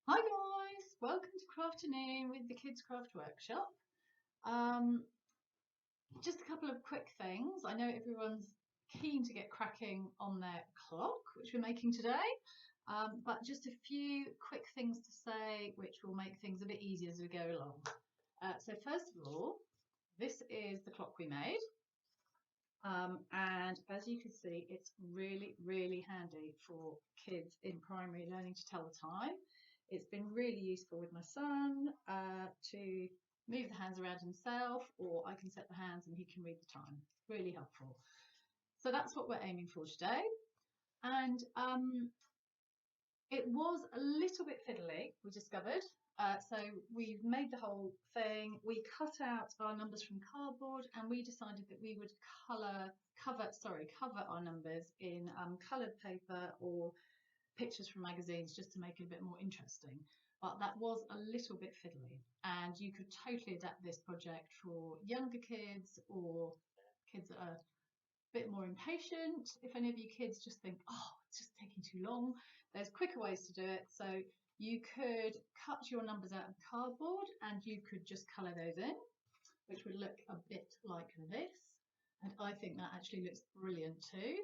Hi guys, welcome to Crafternoon with the Kids Craft Workshop. Um, just a couple of quick things. I know everyone's keen to get cracking on their clock, which we're making today, but just a few quick things to say which will make things a bit easier as we go along. So first of all, this is the clock we made. And as you can see, it's really handy for kids in primary learning to tell the time. It's been really useful with my son to move the hands around himself, or I can set the hands and he can read the time. Really helpful. So that's what we're aiming for today. And it was a little bit fiddly, we discovered. So we've made the whole thing. We cut out our numbers from cardboard, and we decided that we would cover our numbers in coloured paper or pictures from magazines, just to make it a bit more interesting. But that was a little bit fiddly, and you could totally adapt this project for younger kids or kids that are bit more impatient. If any of you kids just think, oh, it's just taking too long, there's quicker ways to do it. So you could cut your numbers out of cardboard and you could just colour those in, which would look a bit like this. And I think that actually looks brilliant too.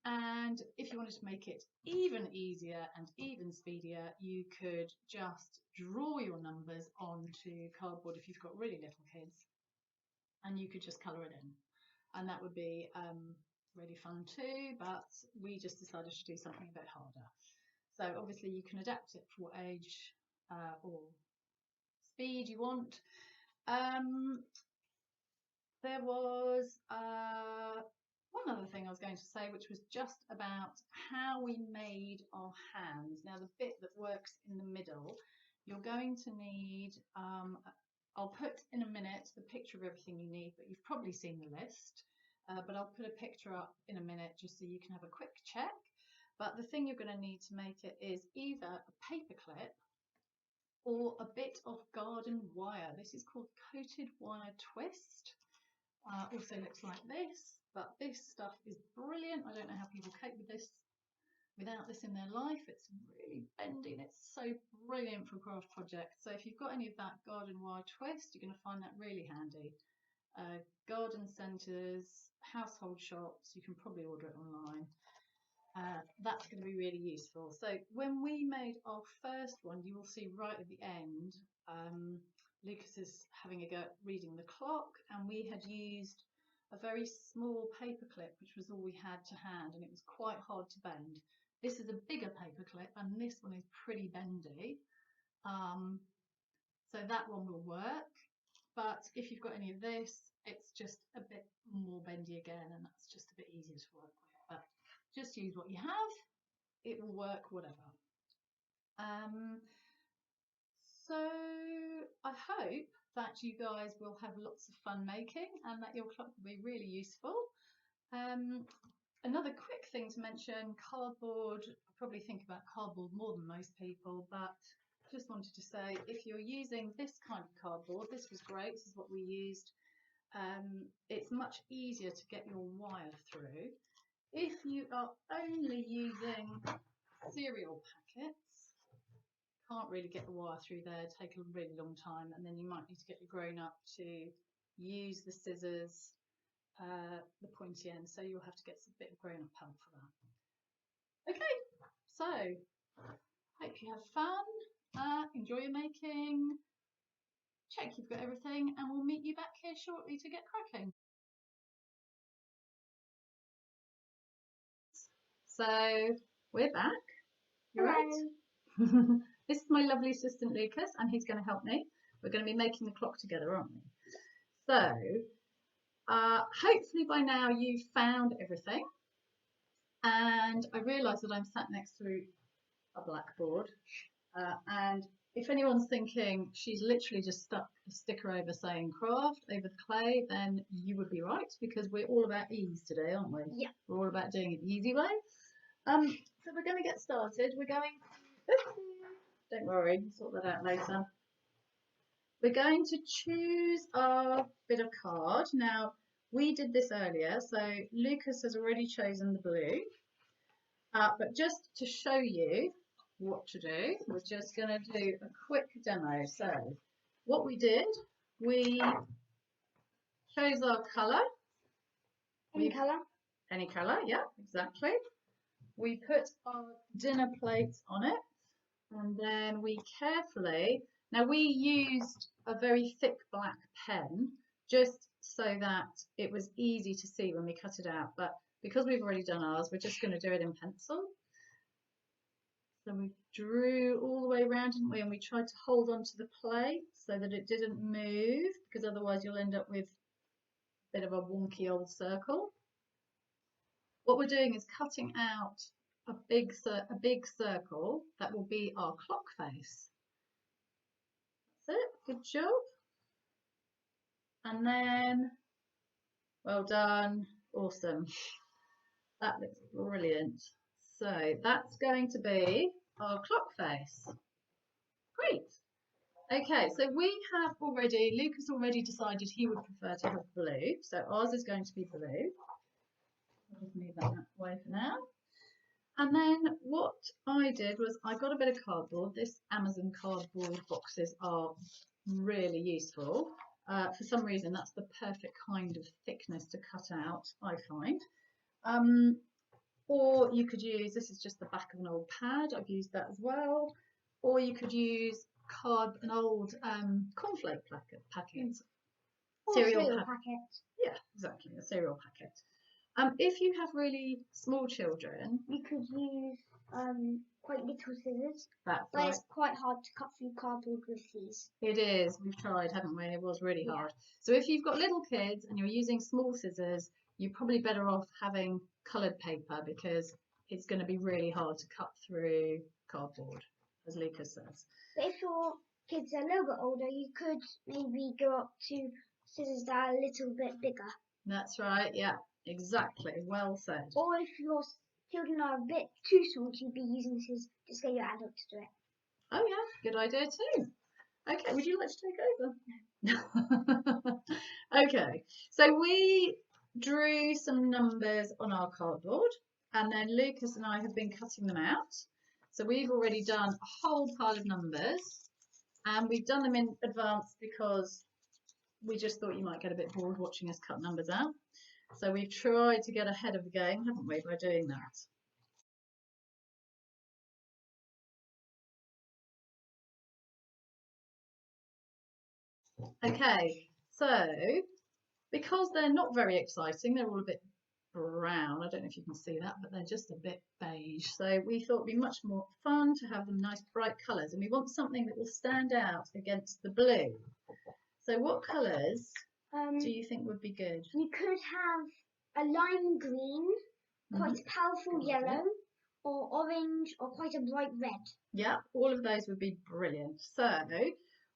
And if you wanted to make it even easier and even speedier, you could just draw your numbers onto cardboard if you've got really little kids, and you could just colour it in. And that would be really fun too, but we just decided to do something a bit harder. So obviously you can adapt it for what age or speed you want. There was one other thing I was going to say, which was just about how we made our hands. Now the bit that works in the middle, you're going to need, I'll put in a minute the picture of everything you need, but you've probably seen the list. But I'll put a picture up in a minute just so you can have a quick check. But the thing you're going to need to make it is either a paper clip or a bit of garden wire. This is called coated wire twist. Also looks like this, but this stuff is brilliant. I don't know how people cope with this without this in their life. It's really bendy and it's so brilliant for craft projects. So if you've got any of that garden wire twist, you're going to find that really handy. Garden centres, household shops, you can probably order it online. That's going to be really useful. So when we made our first one, you will see right at the end, Lucas is having a go at reading the clock, and we had used a very small paper clip, which was all we had to hand, and it was quite hard to bend. This is a bigger paper clip, and this one is pretty bendy. So that one will work. But if you've got any of this, it's just a bit more bendy again, and that's just a bit easier to work with. But just use what you have, it will work whatever. So I hope that you guys will have lots of fun making and that your clock will be really useful. Another quick thing to mention, cardboard. I probably think about cardboard more than most people, but just wanted to say, if you're using this kind of cardboard, this was great, this is what we used. It's much easier to get your wire through. If you are only using cereal packets, can't really get the wire through there, take a really long time, and then you might need to get your grown-up to use the scissors, the pointy end, so you'll have to get a bit of grown-up help for that. Okay, so hope you have fun, enjoy your making, check you've got everything, and we'll meet you back here shortly to get cracking. So we're back. You're right. This is my lovely assistant Lucas, and he's going to help me. We're going to be making the clock together, aren't we? So hopefully by now you've found everything. And I realise that I'm sat next to a blackboard. And if anyone's thinking she's literally just stuck a sticker over saying craft over the clay, then you would be right, because we're all about ease today, aren't we? Yeah. We're all about doing it the easy way. So we're going to get started. We're going, don't worry, we'll sort that out later. We're going to choose our bit of card. Now, we did this earlier, so Lucas has already chosen the blue. But just to show you, what to do. We're just going to do a quick demo. So what we did, we chose our colour. Any colour? Any colour, yeah, exactly. We put our dinner plate on it, and then we carefully, now we used a very thick black pen just so that it was easy to see when we cut it out, but because we've already done ours, we're just going to do it in pencil. So we drew all the way around, didn't we? And we tried to hold on to the plate so that it didn't move, because otherwise you'll end up with a bit of a wonky old circle. What we're doing is cutting out a big circle that will be our clock face. That's it, good job. And then, well done, awesome. That looks brilliant. So that's going to be our clock face. Great. Okay, so we have already, Lucas already decided he would prefer to have blue. So ours is going to be blue. I'll just move that away for now. And then what I did was I got a bit of cardboard. This Amazon cardboard boxes are really useful. For some reason, that's the perfect kind of thickness to cut out, I find. Or you could use, this is just the back of an old pad, I've used that as well. Or you could use an old cornflake packet. Cereal packet. Yeah, exactly, a cereal packet. If you have really small children, you could use quite little scissors. That's but right. It's quite hard to cut through cardboard with these. It is. We've tried, haven't we? It was really hard. So if you've got little kids and you're using small scissors, you're probably better off having coloured paper, because it's going to be really hard to cut through cardboard, as Lucas says. But if your kids are a little bit older, you could maybe go up to scissors that are a little bit bigger. That's right, yeah. Exactly, well said. Or if your children are a bit too small to be using scissors, just get your adult to do it. Oh yeah, good idea too. Okay, would you like to take over? Okay, so we drew some numbers on our cardboard, and then Lucas and I have been cutting them out. So we've already done a whole pile of numbers, and we've done them in advance because we just thought you might get a bit bored watching us cut numbers out. So we've tried to get ahead of the game, haven't we, by doing that? Okay, so because they're not very exciting, they're all a bit brown. I don't know if you can see that, but they're just a bit beige. So we thought it'd be much more fun to have them nice bright colours, and we want something that will stand out against the blue. So what colours do you think would be good? You could have a lime green, quite a powerful yellow, or orange, or quite a bright red. Yeah, all of those would be brilliant. So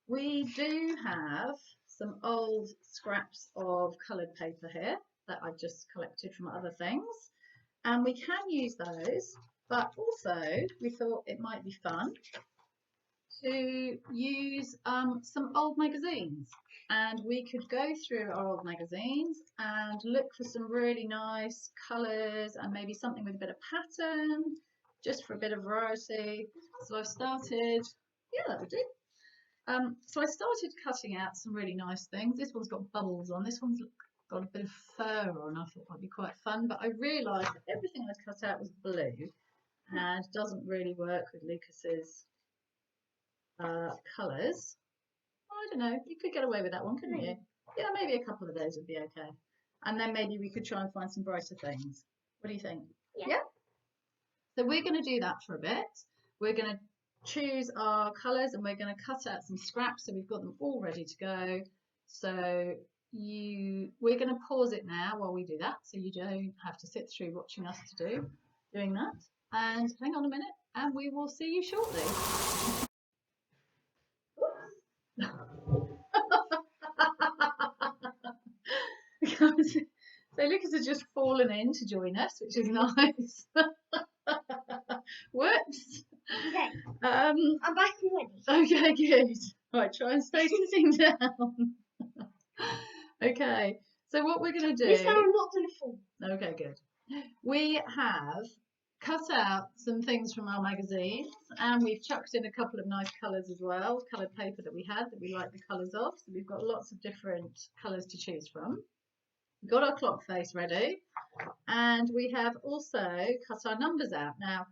we do have some old scraps of coloured paper here that I've just collected from other things, and we can use those, but also we thought it might be fun to use some old magazines, and we could go through our old magazines and look for some really nice colours and maybe something with a bit of pattern, just for a bit of variety. So I've started, yeah, that would do. So I started cutting out some really nice things. This one's got bubbles on, this one's got a bit of fur on. I thought it might be quite fun, but I realised that everything I'd cut out was blue and doesn't really work with Lucas's colours. I don't know, you could get away with that one, couldn't you? Yeah, maybe a couple of those would be okay. And then maybe we could try and find some brighter things. What do you think? Yeah? So we're going to do that for a bit. We're going to choose our colours and we're going to cut out some scraps, so we've got them all ready to go. So we're going to pause it now while we do that, so you don't have to sit through watching us doing that. And hang on a minute, and we will see you shortly. So Lucas has just fallen in to join us, which is nice. Whoops. Okay. I'm back already. Okay, good. Right, try and stay sitting down. Okay, so what we're going to do... This time I'm not going to fall. Okay, good. We have cut out some things from our magazines, and we've chucked in a couple of nice colours as well, coloured paper that we had that we like the colours of. So we've got lots of different colours to choose from. We've got our clock face ready, and we have also cut our numbers out. Now,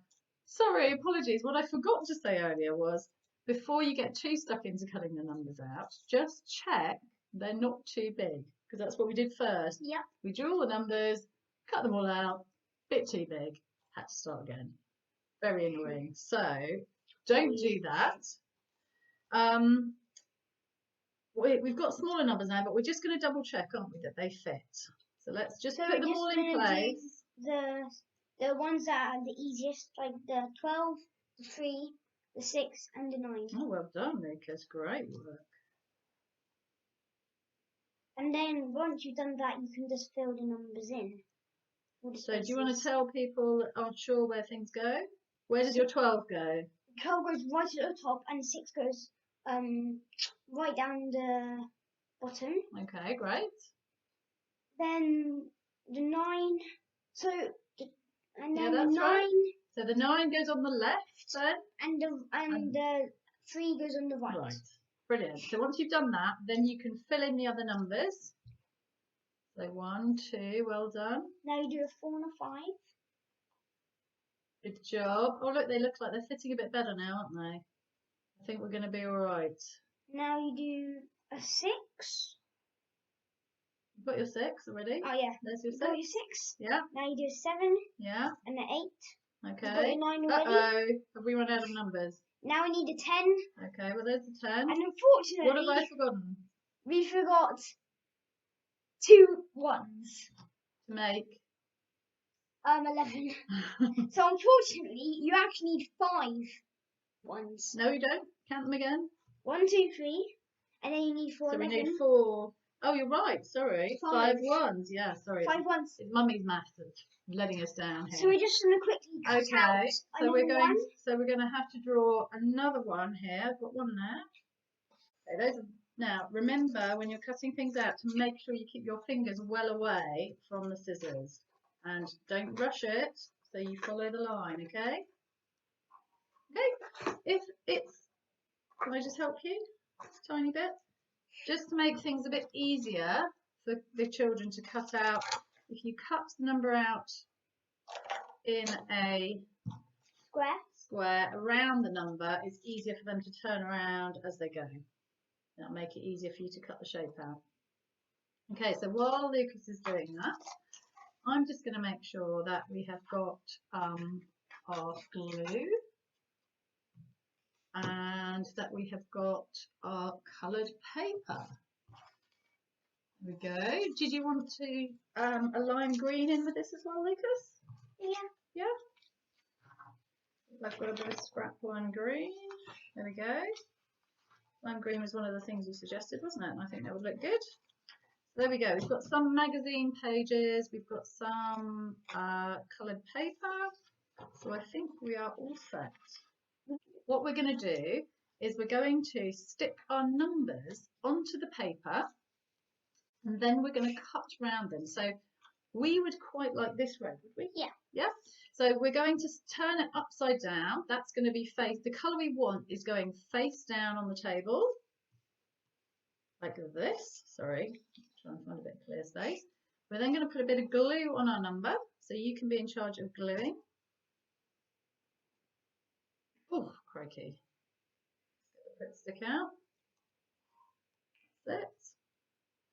sorry, apologies, what I forgot to say earlier was before you get too stuck into cutting the numbers out, just check they're not too big, because that's what we did first. Yeah. We drew all the numbers, cut them all out, bit too big, had to start again. Very annoying. So don't do that. We've got smaller numbers now, but we're just going to double check, aren't we, that they fit. So let's just put them all in place. The ones that are the easiest, like the 12, the 3, the 6, and the 9. Oh, well done, Lucas. Great work. And then once you've done that, you can just fill the numbers in. So do you want to tell people that aren't sure where things go? Where does your 12 go? 12 goes right at the top, and 6 goes right down the bottom. Okay, great. Then the 9. So and then yeah, the 9. Right. So the 9 goes on the left then, and the 3 goes on the right. Right. Brilliant. So once you've done that, then you can fill in the other numbers. So 1, 2, well done. Now you do a 4 and a 5. Good job. Oh look, they look like they're fitting a bit better now, aren't they? I think we're going to be all right. Now you do a 6. You've got your 6 already? Oh yeah. There's your 6. Got your 6. Yeah. Now you do a 7. Yeah. And an 8. Okay. You've got your 9 already. Uh-oh. Have we run out of numbers? Now we need a 10. Okay, well there's the 10. And unfortunately, what have I forgotten? We forgot 2 ones. To make 11. So unfortunately, you actually need 5 ones. No, you don't. Count them again. 1, 2, 3, and then you need 4. So 11. we need 4. Oh, you're right. Sorry, 5 ones. Yeah, sorry. 5 ones. It's Mummy's maths that's letting us down here. So we're just going to quickly cut out so we're going. one. So we're going to have to draw another one here. I've got one there. Okay, those are, now remember when you're cutting things out to make sure you keep your fingers well away from the scissors and don't rush it. So you follow the line. Okay. Okay. If it's, can I just help you a tiny bit? Just to make things a bit easier for the children to cut out, if you cut the number out in a square around the number, it's easier for them to turn around as they go. That'll make it easier for you to cut the shape out. Okay, so while Lucas is doing that, I'm just going to make sure that we have got our glue and that we have got our coloured paper. There we go. Did you want to a lime green in with this as well, Lucas? Yeah. Yeah? I've got a bit of scrap lime green. There we go. Lime green was one of the things you suggested, wasn't it? And I think that would look good. So there we go. We've got some magazine pages. We've got some coloured paper. So I think we are all set. What we're going to do is we're going to stick our numbers onto the paper and then we're going to cut around them. So we would quite like this red, would we? Yeah. Yeah. So we're going to turn it upside down. That's going to be face. The colour we want is going face down on the table. Like this. Sorry. Try and find a bit of clear space. We're then going to put a bit of glue on our number. So you can be in charge of gluing. Oh, crikey. Get the bit stick out. That's it.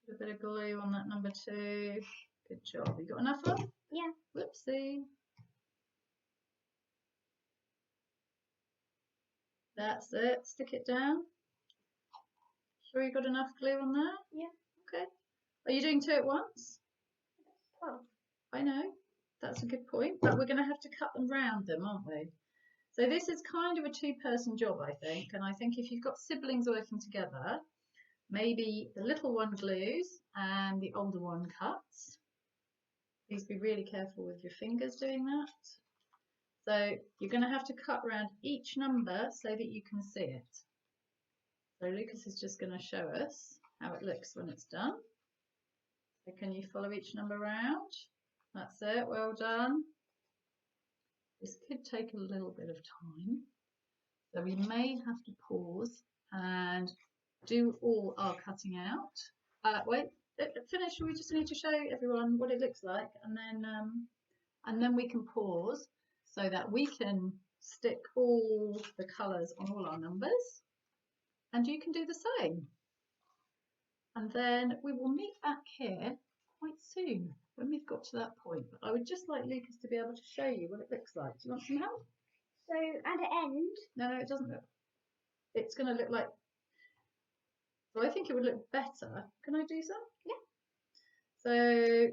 Put a bit of glue on that number 2. Good job. You got enough of? Yeah. Whoopsie. That's it. Stick it down. Sure you got enough glue on there? Yeah. Okay. Are you doing 2 at once? Oh. I know. That's a good point. But we're going to have to cut them round them, aren't we? So this is kind of a 2-person job, I think. And I think if you've got siblings working together, maybe the little one glues and the older one cuts. Please be really careful with your fingers doing that. So you're going to have to cut around each number so that you can see it. So Lucas is just going to show us how it looks when it's done. So can you follow each number around? That's it, well done. This could take a little bit of time, so we may have to pause and do all our cutting out. Wait, finish. We just need to show everyone what it looks like, and then we can pause so that we can stick all the colours on all our numbers, and you can do the same. And then we will meet back here quite soon when we've got to that point. But I would just like Lucas to be able to show you what it looks like. Do you want some help? So at the end. No, it doesn't look. It's going to look like. So I think it would look better. Can I do some? Yeah. So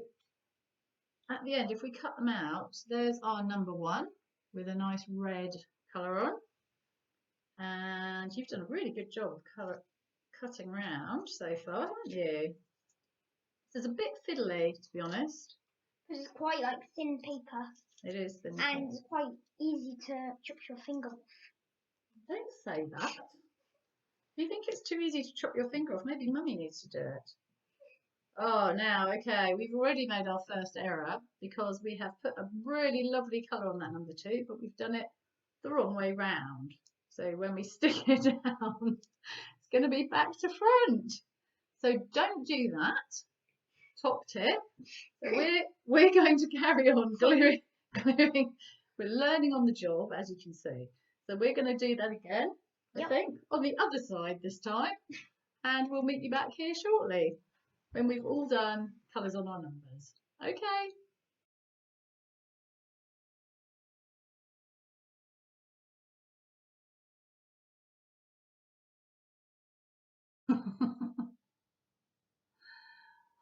at the end, if we cut them out, there's our number 1 with a nice red colour on. And you've done a really good job of cutting around so far, haven't you? It's a bit fiddly, to be honest. Because it's quite like thin paper. It is thin and paper. It's quite easy to chop your finger off. Don't say that. Do you think it's too easy to chop your finger off? Maybe Mummy needs to do it. Oh, now, okay, we've already made our first error because we have put a really lovely colour on that number 2, but we've done it the wrong way round. So when we stick it down, it's going to be back to front. So don't do that. Top tip. So we're going to carry on gluing. We're learning on the job, as you can see. So we're going to do that again, I think, on the other side this time. And we'll meet you back here shortly when we've all done colours on our numbers. Okay.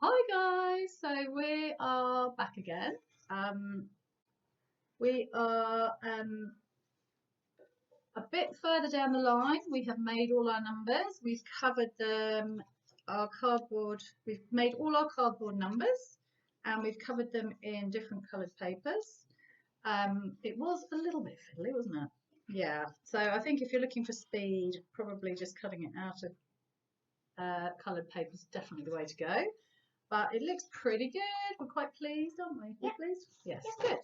Hi guys, so we are back again. We are a bit further down the line. We have made all our numbers. We've covered them, our cardboard. We've made all our cardboard numbers, and we've covered them in different coloured papers. It was a little bit fiddly, wasn't it? Yeah. So I think if you're looking for speed, probably just cutting it out of coloured paper is definitely the way to go. But it looks pretty good. We're quite pleased, aren't we? Yeah. We're pleased? Yes, good.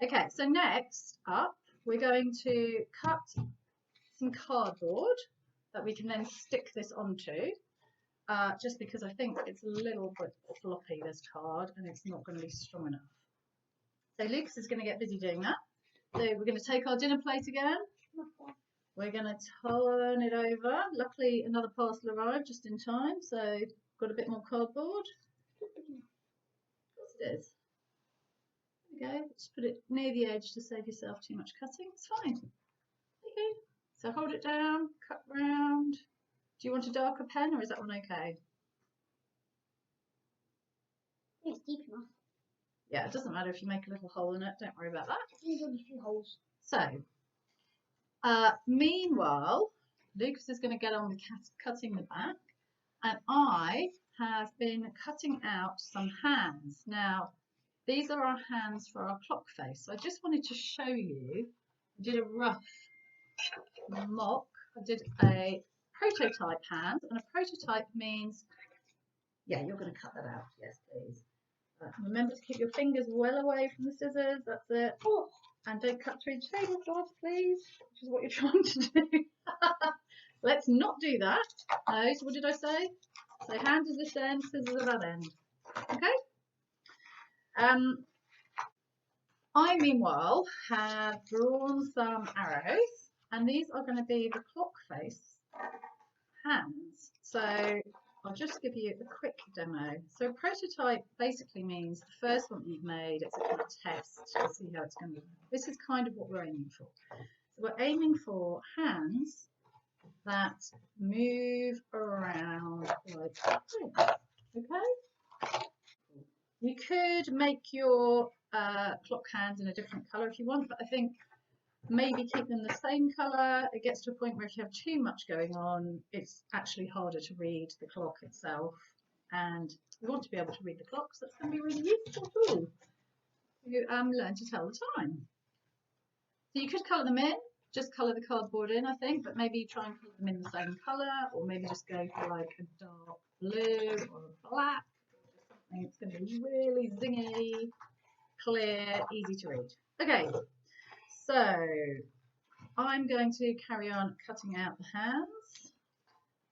Okay, so next up, we're going to cut some cardboard that we can then stick this onto, just because I think it's a little bit floppy, this card, and it's not going to be strong enough. So Lucas is going to get busy doing that. So we're going to take our dinner plate again. We're going to turn it over. Luckily, another parcel arrived just in time, so got a bit more cardboard. Of course it is. There we go. Just put it near the edge to save yourself too much cutting. It's fine. Okay. So hold it down, cut round. Do you want a darker pen or is that one okay? It's deep enough. Yeah, it doesn't matter if you make a little hole in it. Don't worry about that. There's only 2 holes. So, meanwhile, Lucas is going to get on with cutting the back, and I have been cutting out some hands. Now, these are our hands for our clock face. So I just wanted to show you. I did a rough mock. I did a prototype hand, and a prototype means, yeah, you're going to cut that out. Yes, please. Remember to keep your fingers well away from the scissors. That's it. Oh, and don't cut through the tablecloth, please, which is what you're trying to do. Let's not do that. No, so what did I say? So hand is this end, scissors at that end. Okay? I, meanwhile, have drawn some arrows, and these are going to be the clock face hands. So I'll just give you a quick demo. So a prototype basically means the first one that you've made, it's a kind of test to see how it's going to go. This is kind of what we're aiming for. So we're aiming for hands that move around like this. Okay? You could make your clock hands in a different colour if you want, but I think maybe keep them the same colour. It gets to a point where if you have too much going on, it's actually harder to read the clock itself. And we want to be able to read the clock, so that's going to be really useful too. You learn to tell the time. So you could colour them in, just colour the cardboard in, I think, but maybe try and colour them in the same colour, or maybe just go for like a dark blue or a black. Something that's going to be really zingy, clear, easy to read. Okay, So I'm going to carry on cutting out the hands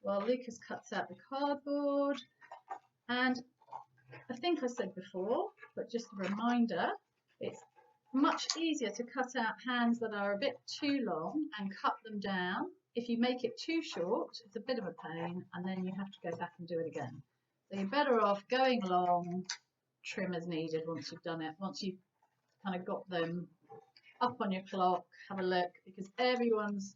while Lucas cuts out the cardboard. And I think I said before, but just a reminder, it's much easier to cut out hands that are a bit too long and cut them down. If you make it too short, it's a bit of a pain, and then you have to go back and do it again. So you're better off going along, trim as needed once you've done it, once you've kind of got them up on your clock, have a look, because everyone's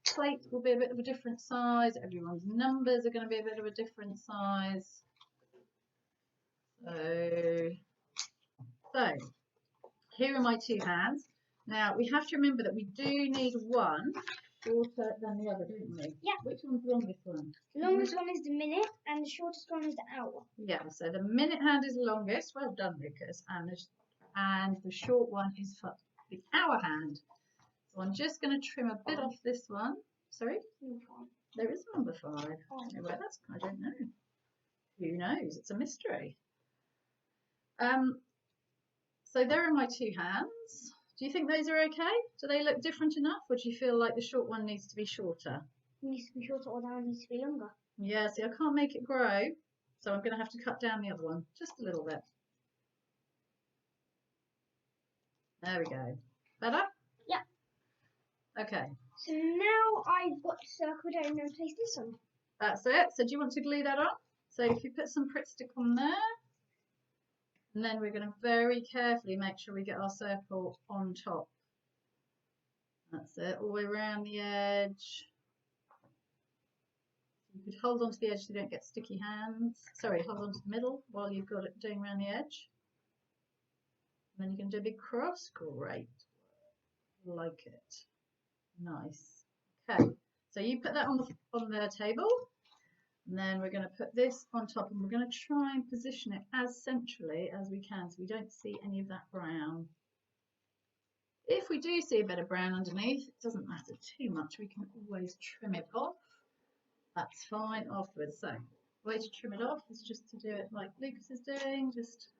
plate will be a bit of a different size, everyone's numbers are going to be a bit of a different size. So here are my two hands. Now we have to remember that we do need one shorter than the other, don't we? Yeah. Which one's the longest one? The longest one is the minute and the shortest one is the hour. Yeah, so the minute hand is longest. Well done, Lucas. And the short one is for the hour hand. So I'm just going to trim a bit off this one. Sorry? There is number 5. Oh. Where that's, I don't know. Who knows? It's a mystery. So there are my two hands. Do you think those are okay? Do they look different enough, or do you feel like the short one needs to be shorter? It needs to be shorter or the hour needs to be longer. Yeah, see, I can't make it grow, so I'm going to have to cut down the other one just a little bit. There we go. Better? Yeah. Okay. So now I've got the circle down and place this on. That's it. So do you want to glue that on? So if you put some Pritt stick on there, and then we're going to very carefully make sure we get our circle on top. That's it, all the way around the edge. You could hold on to the edge so you don't get sticky hands. Sorry, hold on to the middle while you've got it doing around the edge. And then you can do a big cross. Great. Like it. Nice. Okay, so you put that on the table. And then we're going to put this on top, and we're going to try and position it as centrally as we can so we don't see any of that brown. If we do see a bit of brown underneath, it doesn't matter too much. We can always trim it off. That's fine afterwards. So the way to trim it off is just to do it like Lucas is doing, just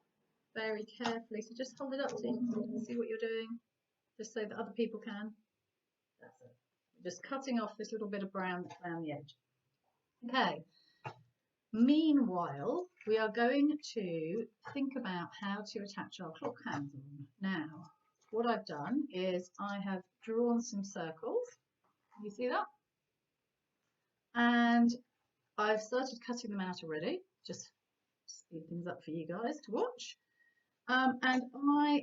very carefully. So just hold it up so you can see what you're doing, just so that other people can. That's it. We're just cutting off this little bit of brown that's around the edge. Okay, meanwhile, we are going to think about how to attach our clock hands on. Now, what I've done is I have drawn some circles. Can you see that? And I've started cutting them out already, just speed things up for you guys to watch. And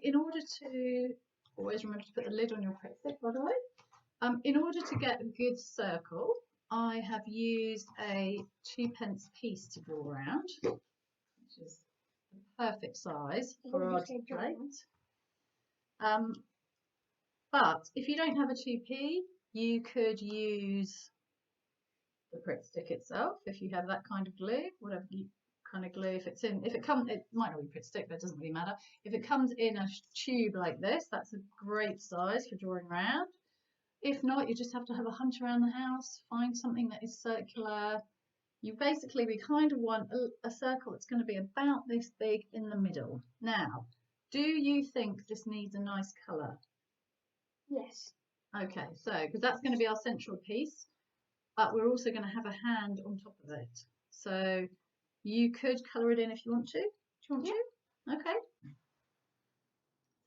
in order to, always remember to put the lid on your Pritt stick, by the way, in order to get a good circle, I have used a 2p piece to draw around, which is the perfect size for our plate. But if you don't have a 2p, you could use the Pritt stick itself if you have that kind of glue, whatever kind of glue. If it comes, it might not be Pritt stick, but it doesn't really matter. If it comes in a tube like this, that's a great size for drawing around. If not, you just have to have a hunt around the house, find something that is circular. We kind of want a circle that's going to be about this big in the middle. Now, do you think this needs a nice colour? Yes. Okay, so because that's going to be our central piece, but we're also going to have a hand on top of it. So you could colour it in if you want to. Do you want to? Okay.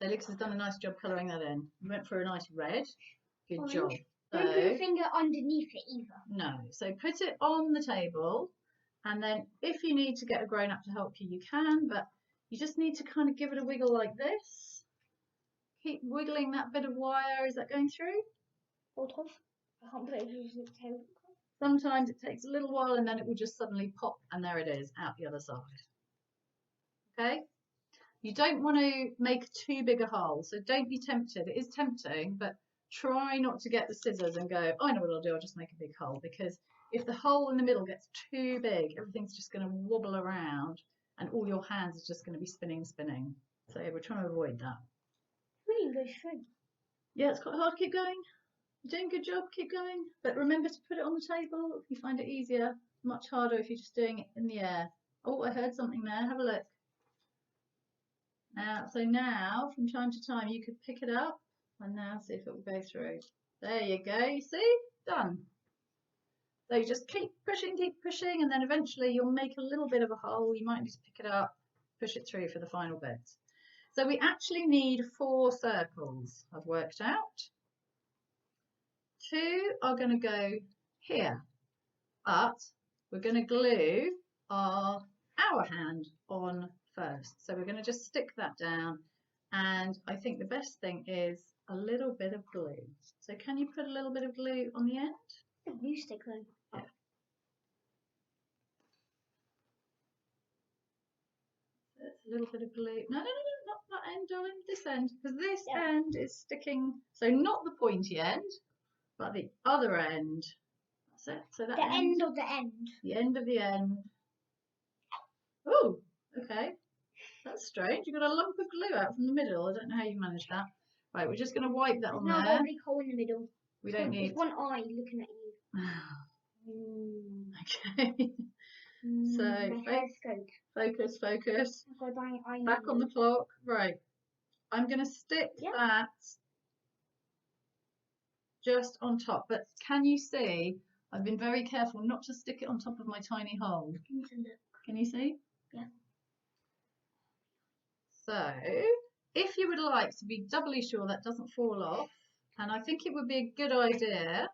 So Lucas has done a nice job colouring that in. We went for a nice red. Good job. Don't put your finger underneath it either. No, so put it on the table, and then if you need to get a grown-up to help you, you can, but you just need to kind of give it a wiggle like this. Keep wiggling that bit of wire. Is that going through? Sort of. I can't put it using the table. Sometimes it takes a little while and then it will just suddenly pop, and there it is, out the other side. Okay? You don't want to make too big a hole, so don't be tempted. It is tempting, but try not to get the scissors and go, I know what I'll do, I'll just make a big hole, because if the hole in the middle gets too big, everything's just going to wobble around and all your hands are just going to be spinning. So we're trying to avoid that. Really good thing. Yeah, it's quite hard. Keep going. You're doing a good job. Keep going. But remember to put it on the table if you find it easier. Much harder if you're just doing it in the air. Oh, I heard something there. Have a look. So now, from time to time, you could pick it up And now see if it will go through. There you go, you see? Done. So you just keep pushing, and then eventually you'll make a little bit of a hole. You might just pick it up, push it through for the final bit. So we actually need 4 circles, I've worked out. 2 are going to go here, but we're going to glue our hand on first. So we're going to just stick that down, and I think the best thing is a little bit of glue. So can you put a little bit of glue on the end? The glue stick glue. Yeah. A little bit of glue. No, not that end, darling. This end, because this end is sticking. So not the pointy end, but the other end. That's it. So that the end of the end. The end of the end. Oh, okay. That's strange. You've got a lump of glue out from the middle. I don't know how you managed that. Right, we're just going to wipe that on there. Now a big hole in the middle. We don't need. It's one eye looking at you. Okay. So focus. Back on the clock. Right. I'm going to stick that just on top. But can you see? I've been very careful not to stick it on top of my tiny hole. Can you see? Yeah. So, if you would like to be doubly sure that doesn't fall off, and I think it would be a good idea,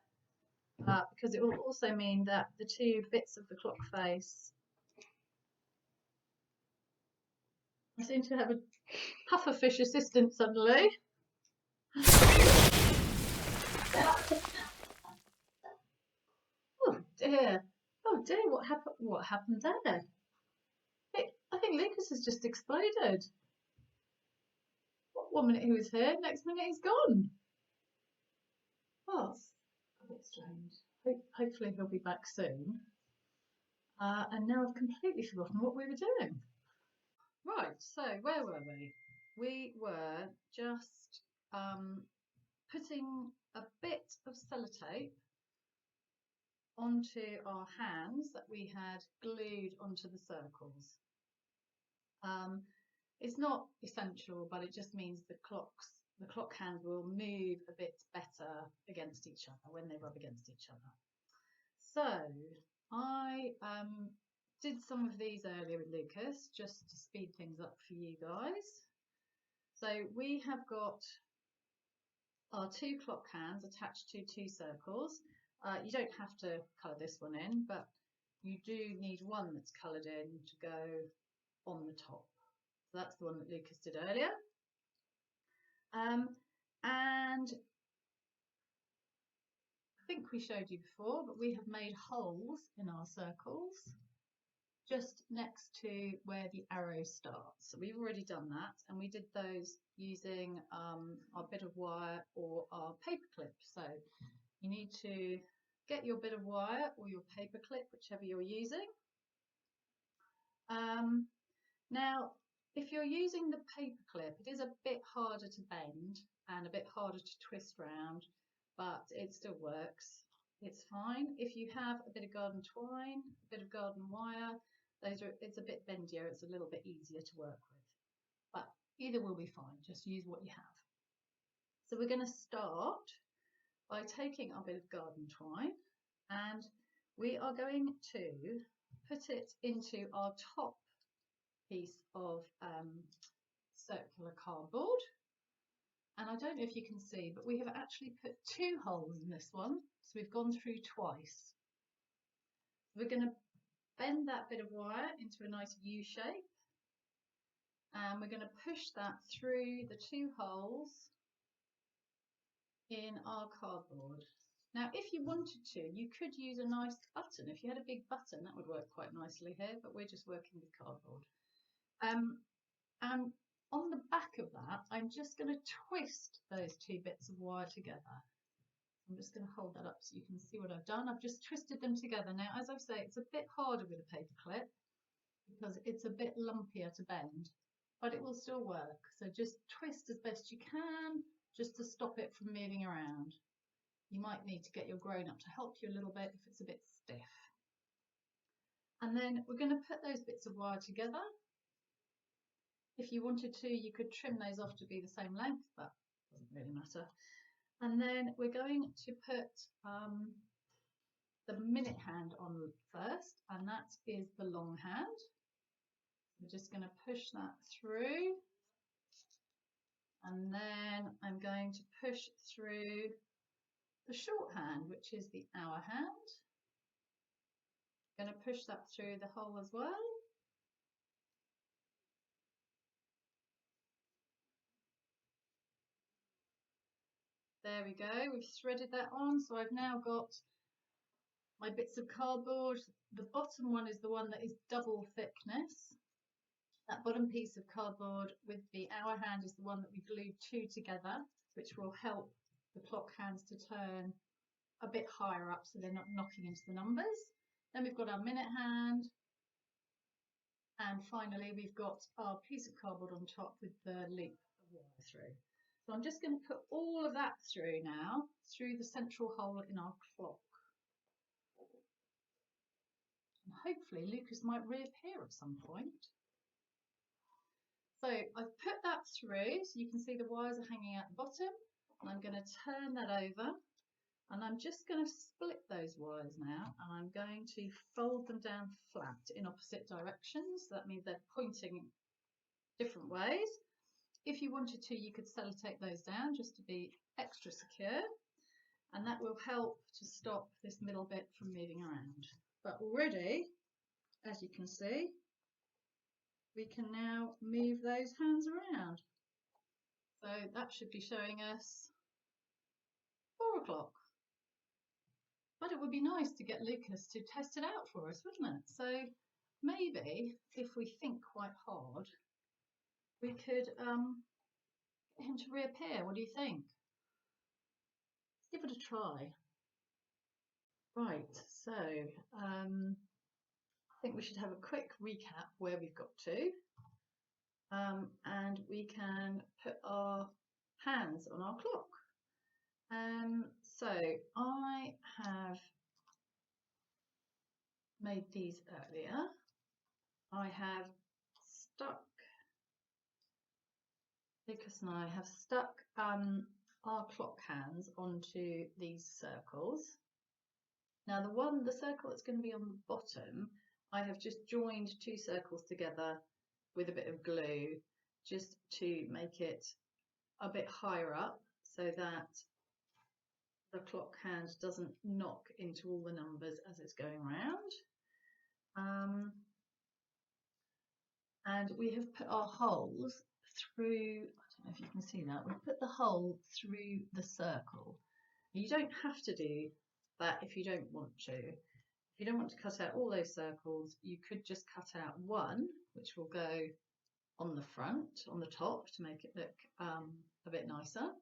because it will also mean that the 2 bits of the clock face. I seem to have a pufferfish assistant suddenly. Oh dear, what happened there? I think Lucas has just exploded. One minute he was here, next minute he's gone. Oh, it's a bit strange. Hopefully he'll be back soon. And now I've completely forgotten what we were doing. Right, so where were we? We were just putting a bit of sellotape onto our hands that we had glued onto the circles. It's not essential, but it just means the clock hands will move a bit better against each other when they rub against each other. So I did some of these earlier with Lucas just to speed things up for you guys. So we have got our 2 clock hands attached to 2 circles. You don't have to colour this one in, but you do need one that's coloured in to go on the top. So that's the one that Lucas did earlier. And I think we showed you before, but we have made holes in our circles just next to where the arrow starts. So we've already done that, and we did those using our bit of wire or our paper clip. So you need to get your bit of wire or your paper clip, whichever you're using. Now, if you're using the paper clip, it is a bit harder to bend and a bit harder to twist round, but it still works. It's fine. If you have a bit of garden twine, a bit of garden wire, it's a bit bendier, it's a little bit easier to work with. But either will be fine, just use what you have. So we're going to start by taking our bit of garden twine, and we are going to put it into our top piece of circular cardboard. And I don't know if you can see, but we have actually put 2 holes in this one, so we've gone through twice. We're going to bend that bit of wire into a nice U shape, and we're going to push that through the 2 holes in our cardboard. Now, if you wanted to, you could use a nice button. If you had a big button, that would work quite nicely here, but we're just working with cardboard. And on the back of that, I'm just going to twist those 2 bits of wire together. I'm just going to hold that up so you can see what I've done. I've just twisted them together. Now, as I say, it's a bit harder with a paper clip because it's a bit lumpier to bend, but it will still work. So just twist as best you can, just to stop it from moving around. You might need to get your grown-up to help you a little bit if it's a bit stiff. And then we're going to put those bits of wire together. If you wanted to, you could trim those off to be the same length, but doesn't really matter. And then we're going to put the minute hand on first, and that is the long hand. We're just going to push that through, and then I'm going to push through the short hand, which is the hour hand. Going to push that through the hole as well. There we go, we've threaded that on, so I've now got my bits of cardboard. The bottom one is the one that is double thickness. That bottom piece of cardboard with the hour hand is the one that we glued two together, which will help the clock hands to turn a bit higher up so they're not knocking into the numbers. Then we've got our minute hand, and finally we've got our piece of cardboard on top with the loop of wire through. So I'm just going to put all of that through now, through the central hole in our clock. And hopefully Lucas might reappear at some point. So I've put that through, so you can see the wires are hanging out the bottom, and I'm going to turn that over, and I'm just going to split those wires now, and I'm going to fold them down flat in opposite directions. So that means they're pointing different ways. If you wanted to, you could sellotape those down just to be extra secure, and that will help to stop this middle bit from moving around. But already, as you can see, we can now move those hands around. So that should be showing us 4 o'clock. But it would be nice to get Lucas to test it out for us, wouldn't it? So maybe if we think quite hard, we could get him to reappear. What do you think? Let's give it a try. Right, so I think we should have a quick recap where we've got to. And we can put our hands on our clock. So I have made these earlier. I have stuck, Lucas and I have stuck our clock hands onto these circles. Now the circle that's going to be on the bottom, I have just joined two circles together with a bit of glue just to make it a bit higher up so that the clock hand doesn't knock into all the numbers as it's going round. And we have put our holes through, I don't know if you can see that, we've put the hole through the circle. You don't have to do that if you don't want to. If you don't want to cut out all those circles, you could just cut out one, which will go on the front, on the top, to make it look a bit nicer.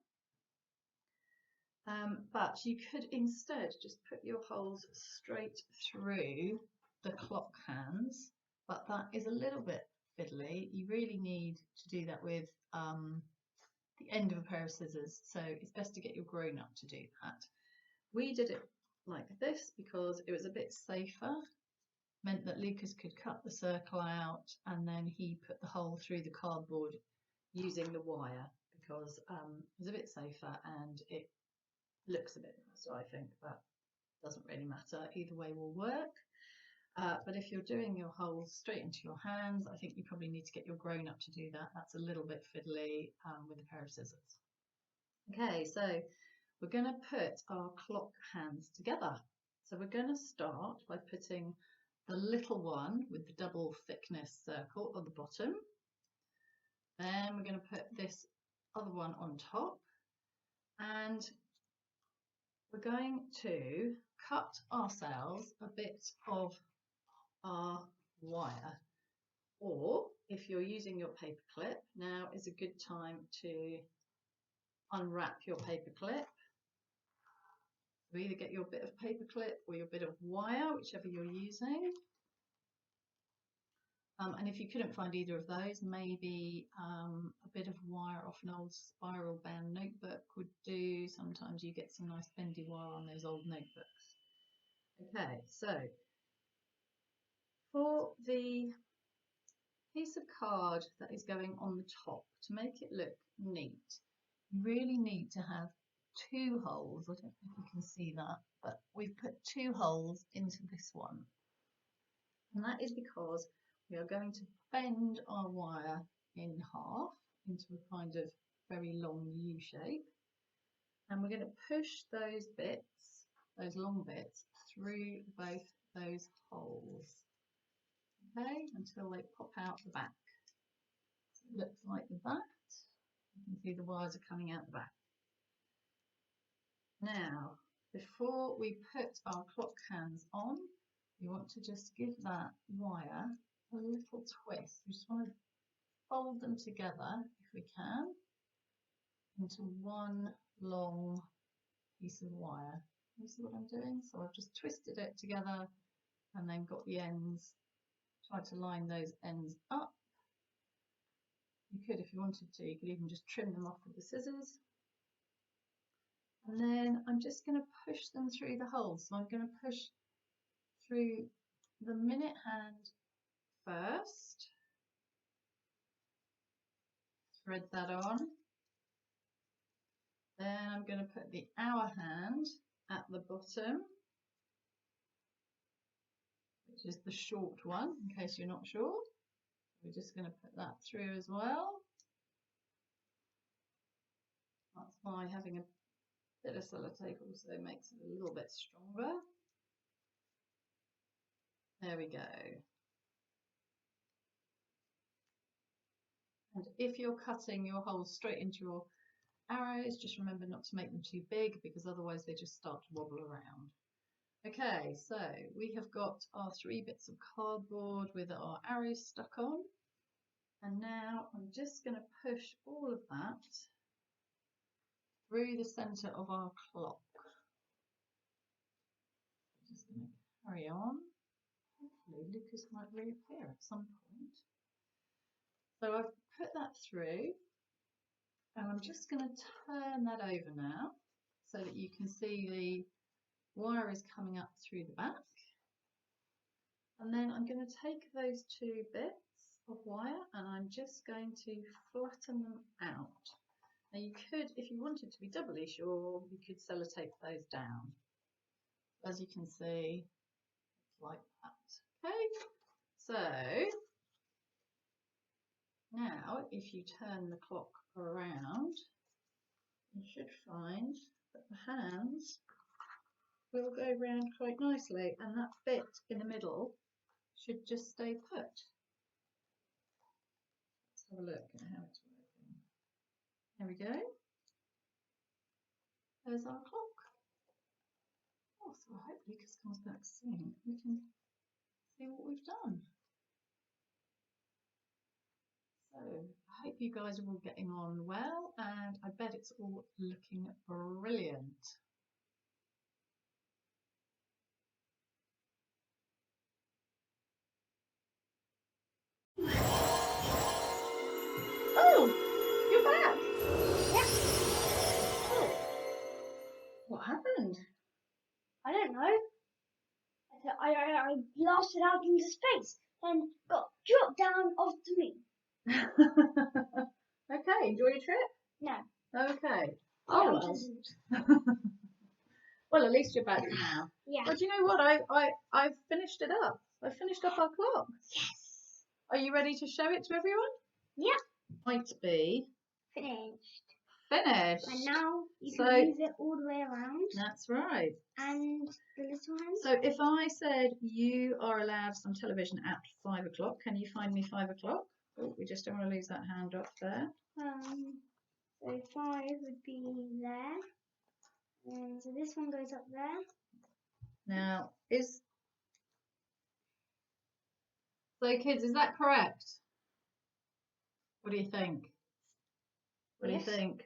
But you could instead just put your holes straight through the clock hands, but that is a little bit fiddly. You really need to do that with the end of a pair of scissors, so it's best to get your grown-up to do that. We did it like this because it was a bit safer, meant that Lucas could cut the circle out and then he put the hole through the cardboard using the wire, because it was a bit safer and it looks a bit nicer, I think, but doesn't really matter. Either way will work. But if you're doing your holes straight into your hands, I think you probably need to get your grown-up to do that. That's a little bit fiddly with a pair of scissors. Okay, so we're going to put our clock hands together. So we're going to start by putting the little one with the double thickness circle on the bottom. Then we're going to put this other one on top, and we're going to cut ourselves a bit of our wire, or if you're using your paper clip, now is a good time to unwrap your paper clip. So either get your bit of paper clip or your bit of wire, whichever you're using. And if you couldn't find either of those, maybe a bit of wire off an old spiral bound notebook would do. Sometimes you get some nice bendy wire on those old notebooks. Okay, so for the piece of card that is going on the top, to make it look neat, you really need to have 2 holes. I don't know if you can see that, but we've put 2 holes into this one. And that is because we are going to bend our wire in half into a kind of very long U shape. And we're going to push those bits, those long bits, through both those holes. Okay, until they pop out the back. So it looks like that. You can see the wires are coming out the back. Now, before we put our clock hands on, we want to just give that wire a little twist. We just want to fold them together, if we can, into one long piece of wire. You see what I'm doing? So I've just twisted it together and then got the ends, try to line those ends up. You could, if you wanted to, you could even just trim them off with the scissors. And then I'm just going to push them through the holes. So I'm going to push through the minute hand first. Thread that on. Then I'm going to put the hour hand at the bottom, which is the short one, in case you're not sure. We're just going to put that through as well. That's why having a bit of sellotape also makes it a little bit stronger. There we go. And if you're cutting your holes straight into your arrows, just remember not to make them too big, because otherwise they just start to wobble around. Okay, so we have got our 3 bits of cardboard with our arrows stuck on. And now I'm just going to push all of that through the centre of our clock. I'm just going to carry on. Hopefully Lucas might reappear at some point. So I've put that through, and I'm just going to turn that over now so that you can see the wire is coming up through the back. And then I'm going to take those 2 bits of wire and I'm just going to flatten them out. Now you could, if you wanted to be doubly sure, you could sellotape those down. As you can see, it's like that. Okay, so now if you turn the clock around, you should find that the hands will go round quite nicely, and that bit in the middle should just stay put. Let's have a look at how it's working. There we go. There's our clock. Oh, so I hope Lucas comes back soon. We can see what we've done. So I hope you guys are all getting on well, and I bet it's all looking brilliant. Oh, you're back. Yeah. Oh, what happened? I don't know. I blasted out into space and got dropped down off to me. Okay, enjoy your trip? No. Okay. Oh, Oh, well. Well, at least you're back now. Yeah. But you know what? I've finished it up. I finished up our clock. Yes. Are you ready to show it to everyone? Yeah. Might be Finished. finished. And now you can move it all the way around. That's right. And the little hand. So if I said you are allowed some television at 5 o'clock, can you find me 5 o'clock? Oh, we just don't want to lose that hand off there. So 5 would be there. And so this one goes up there. Now, so kids, is that correct? What do you think? What Yes. do you think?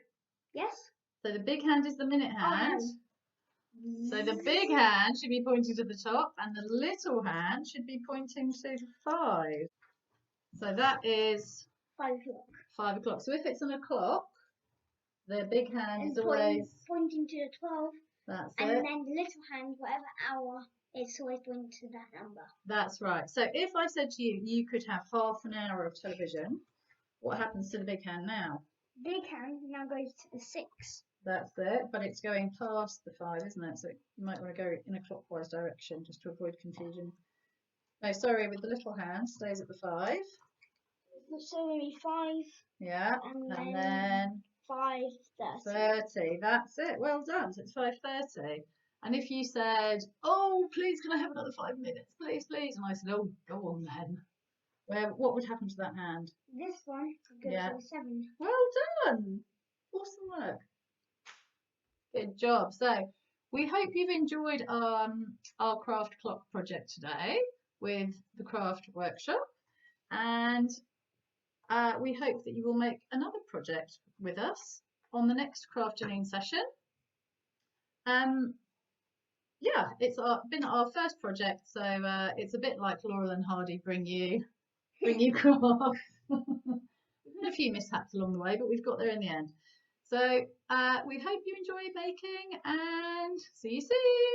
Yes. So the big hand is the minute hand. Oh. So the big hand should be pointing to the top and the little hand should be pointing to 5. So that is 5 o'clock. 5 o'clock. So if it's an o'clock, the big hand And is always pointing to the 12. That's and it. then the little hand, whatever hour, it's always pointing to that number. That's right. So if I said to you, you could have half an hour of television, what happens to the big hand now? big hand now goes to the 6. That's it, but it's going past the 5, isn't it? So you might want to go in a clockwise direction just to avoid confusion. No, sorry, with the little hand, stays at the 5. So maybe 5. Yeah, and then 5:30. That's it. Well done. So it's 5:30. And if you said, "Oh, please, can I have another 5 minutes, please, please?" and I said, "Oh, go on then," what would happen to that hand? This one goes Yeah. to the 7. Well done. Awesome work. Good job. So we hope you've enjoyed our craft clock project today with the craft workshop, and we hope that you will make another project with us on the next crafternoon session. Yeah, it's been our first project, so it's a bit like Laurel and Hardy bring you craft. We've had a few mishaps along the way, but we've got there in the end. So we hope you enjoy baking and see you soon.